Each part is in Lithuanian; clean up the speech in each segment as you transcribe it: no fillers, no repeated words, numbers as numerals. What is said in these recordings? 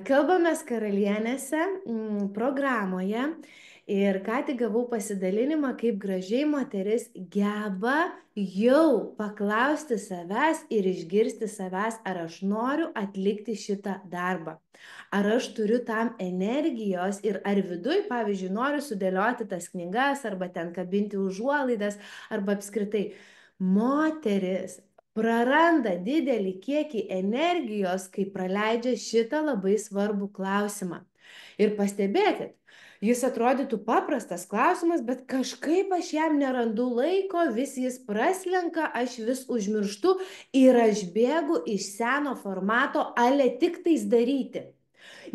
Kalbamės karalienėse programoje ir ką tik gavau pasidalinimą, kaip gražiai moteris geba jau paklausti savęs ir išgirsti savęs, ar aš noriu atlikti šitą darbą. Ar aš turiu tam energijos ir ar viduj, pavyzdžiui, noriu sudėlioti tas knygas arba ten kabinti užuolaidas arba apskritai. Moteris praranda didelį kiekį energijos, kai praleidžia šitą labai svarbų klausimą. Ir pastebėkit, jis atrodytų paprastas klausimas, bet kažkaip aš jam nerandu laiko, vis jis praslenka, aš vis užmirštu ir aš bėgu iš seno formato, ale tik tais daryti.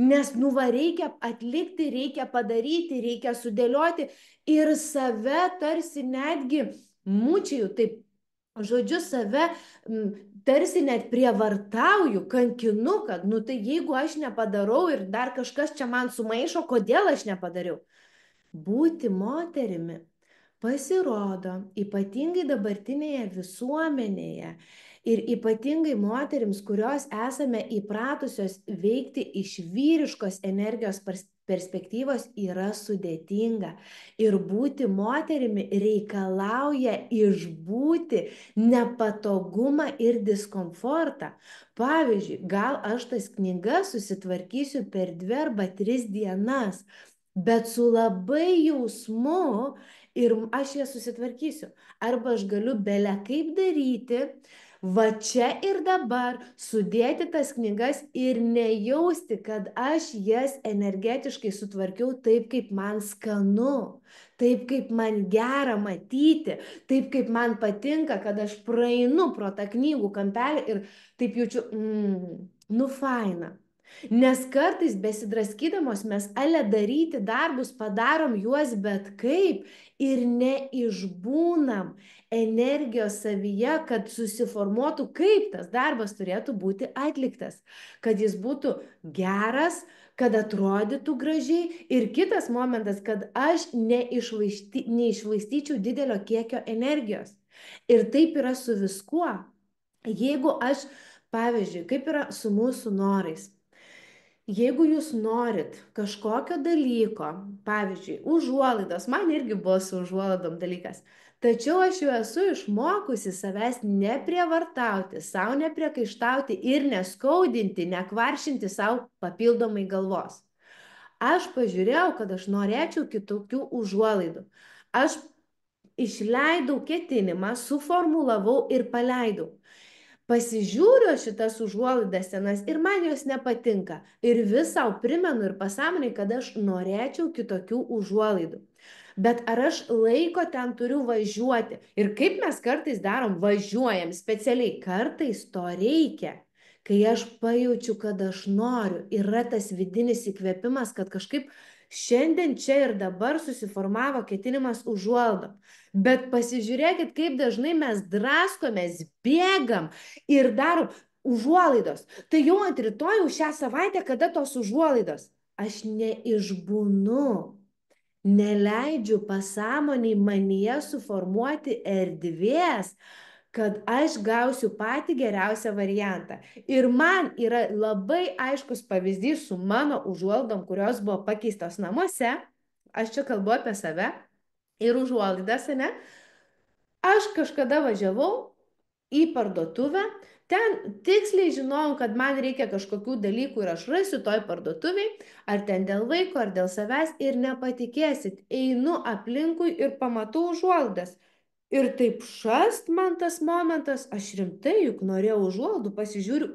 Nes reikia atlikti, reikia padaryti, reikia sudėlioti ir save tarsi netgi mučiju, taip žodžiu, save tarsi net prievartauju, kankinu, kad, tai jeigu aš nepadarau ir dar kažkas čia man sumaišo, kodėl aš nepadariau. Būti moterimi pasirodo, ypatingai dabartinėje visuomenėje ir ypatingai moterims, kurios esame įpratusios veikti iš vyriškos energijos perspektyvos, yra sudėtinga. Ir būti moterimi reikalauja išbūti nepatogumą ir diskomfortą. Pavyzdžiui, gal aš tas knygas susitvarkysiu per 2 arba 3 dienas, bet su labai jausmu ir aš jas susitvarkysiu. Arba aš galiu bele kaip daryti, va čia ir dabar sudėti tas knygas ir nejausti, kad aš jas energetiškai sutvarkiau taip, kaip man skanu, taip, kaip man gera matyti, taip, kaip man patinka, kad aš praeinu pro tą knygų kampelį ir taip jaučiu, faina. Nes kartais besidraskydamos mes ale daryti darbus padarom juos bet kaip ir neišbūnam energijos savyje, kad susiformuotų, kaip tas darbas turėtų būti atliktas, kad jis būtų geras, kad atrodytų gražiai ir kitas momentas, kad aš neišvaistyčiau didelio kiekio energijos. Ir taip yra su viskuo. Jeigu aš, pavyzdžiui, kaip yra su mūsų norais. Jeigu jūs norit kažkokio dalyko, pavyzdžiui, užuolaidos, man irgi buvo su užuolaidom dalykas, tačiau aš jau esu išmokusi savęs neprievartauti, savo nepriekaištauti ir neskaudinti, nekvaršinti savo papildomai galvos. Aš pažiūrėjau, kad aš norėčiau kitokių užuolaidų. Aš išleidau ketinimą, suformulavau ir paleidau. Pasižiūriu šitas užuolaidas senas ir man jos nepatinka. Ir vis savo primenu ir pasąmonai, kad aš norėčiau kitokių užuolaidų. Bet ar aš laiko ten turiu važiuoti? Ir kaip mes kartais darom, važiuojam specialiai. Kartais to reikia. Kai aš pajaučiu, kad aš noriu, yra tas vidinis įkvėpimas, kad kažkaip šiandien čia ir dabar susiformavo ketinimas užuolaidom. Bet pasižiūrėkit, kaip dažnai mes draskomės, bėgam ir darom užuolaidos. Tai jau ant rytojų šią savaitę, kada tos užuolaidos? Aš neišbūnu, neleidžiu pasąmoniai manyje suformuoti erdvės, kad aš gausiu patį geriausią variantą. Ir man yra labai aiškus pavyzdys su mano užuolaidom, kurios buvo pakeistos namuose. Aš čia kalbu apie save ir užuolaidas, ne? Aš kažkada važiavau į parduotuvę, ten tiksliai žinojau, kad man reikia kažkokių dalykų ir aš rasiu toj parduotuviai, ar ten dėl vaiko, ar dėl savęs ir nepatikėsit, einu aplinkui ir pamatau užuolaidas. Ir taip šast man tas momentas, aš rimtai juk norėjau užuolaidų, pasižiūriu,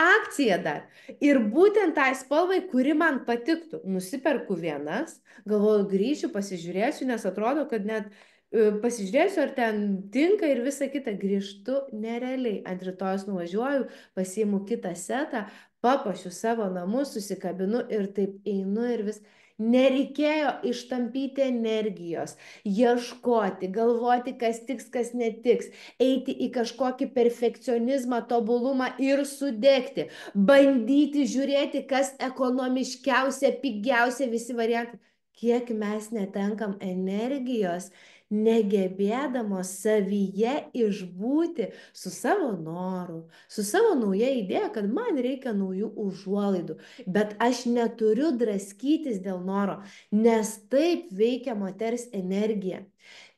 akcija dar. Ir būtent tai spalvai, kuri man patiktų, nusiperku vienas, galvoju, grįšiu, pasižiūrėsiu, nes atrodo, kad net pasižiūrėsiu, ar ten tinka ir visa kita, grįžtu nerealiai. Ant rytojus nuvažiuoju, pasiimu kitą setą, papuošiu savo namus, susikabinu ir taip einu ir vis. Nereikėjo ištampyti energijos, ieškoti, galvoti, kas tiks, kas netiks, eiti į kažkokį perfekcionizmą, tobulumą ir sudegti, bandyti žiūrėti, kas ekonomiškiausia, pigiausia, visi variantai. Kiek mes netenkam energijos negebėdamos savyje išbūti su savo noru, su savo nauja idėja, kad man reikia naujų užuolaidų, bet aš neturiu draskytis dėl noro, nes taip veikia moters energija.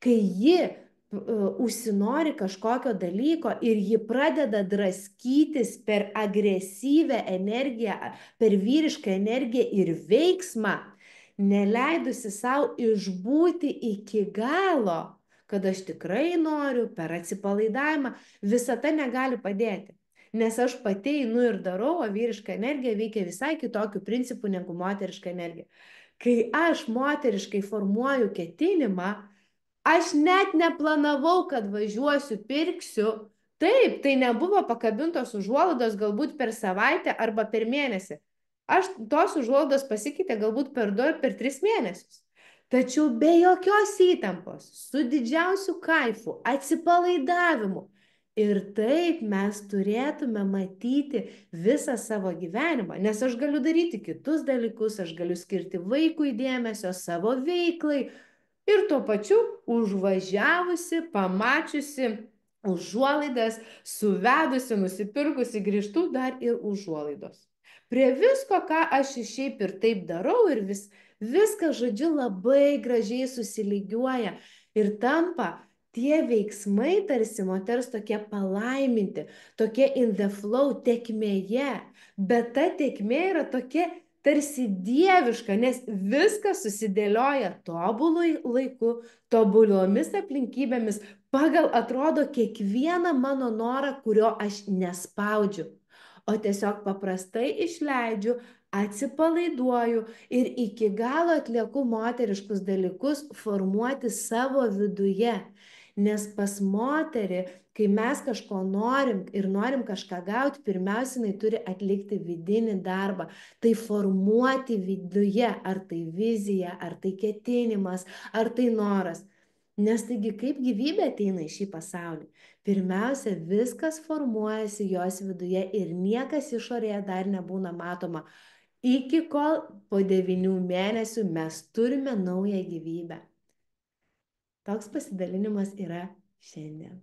Kai ji užsinori kažkokio dalyko ir ji pradeda draskytis per agresyvę energiją, per vyrišką energiją ir veiksmą, neleidusi savo išbūti iki galo, kad aš tikrai noriu per atsipalaidavimą, visata negali padėti. Nes aš pati einu ir darau, o vyriška energija veikia visai kitokiu principu negu moteriška energija. Kai aš moteriškai formuoju ketinimą, aš net neplanavau, kad važiuosiu, pirksiu. Taip, tai nebuvo pakabintos užuolaidos galbūt per savaitę arba per mėnesį. Aš tos užuolaidos pasikeitė galbūt per 2 ar per 3 mėnesius. Tačiau be jokios įtampos, su didžiausiu kaifu, atsipalaidavimu. Ir taip mes turėtume matyti visą savo gyvenimą, nes aš galiu daryti kitus dalykus, aš galiu skirti vaikui dėmesio, savo veiklai, ir tuo pačiu užvažiavusi, pamačiusi užuolaidas, suvedusi, nusipirkusi, grįžtų dar ir užuolaidos. Prie visko, ką aš šiaip ir taip darau, ir viskas, žodžiu, labai gražiai susilygiuoja ir tampa tie veiksmai tarsi moters tokie palaiminti, tokie in the flow, tekmėje, bet ta tekmė yra tokia tarsi dieviška, nes viskas susidėlioja tobului laiku, tobuliomis aplinkybėmis, pagal atrodo kiekvieną mano norą, kurio aš nespaudžiu, o tiesiog paprastai išleidžiu, atsipalaiduoju ir iki galo atlieku moteriškus dalykus formuoti savo viduje. Nes pas moterį, kai mes kažko norim ir norim kažką gauti, pirmiausia, jinai turi atlikti vidinį darbą. Tai formuoti viduje, ar tai vizija, ar tai ketinimas, ar tai noras. Nes taigi kaip gyvybė ateina į šį pasaulį? Pirmiausia, viskas formuojasi jos viduje ir niekas išorėje dar nebūna matoma. Iki kol po 9 mėnesių mes turime naują gyvybę. Toks pasidalinimas yra šiandien.